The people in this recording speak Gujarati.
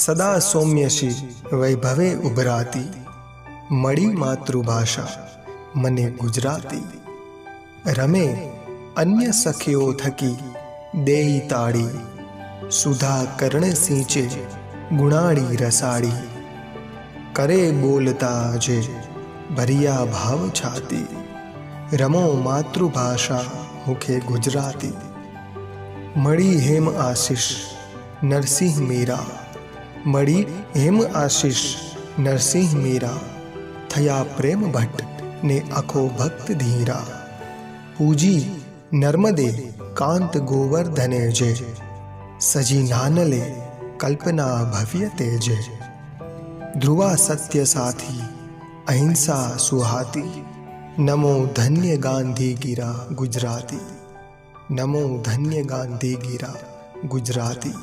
સદા સૌમ્યશી વૈભવે ઉભરાતી, મળી માતૃભાષા મને ગુજરાતી. રમે અન્ય સખીઓ થકી દેઈ તાળી, સુધા કર્ણ સિંચે ગુણાળી રસાળી. કરે બોલતા જે ભરિયા ભાવ છાતી, રમો માતૃભાષા મુખે ગુજરાતી. મળી હેમ આશીષ નરસિંહ મીરા, મળી હેમ આશીષ નરસિંહ મીરા. થયા પ્રેમ ભટ્ટ ને અખો ભક્ત ધીરા, પૂજી નર્મદે કાંત ગોવર્ધને જે. સજી નાનલે કલ્પના ભવ્ય તેજે, ધ્રુવા સત્ય સાથી અહિંસા સુહાતી. નમો ધન્ય ગાંધી ગીરા ગુજરાતી, નમો ધન્ય ગાંધી ગીરા ગુજરાતી.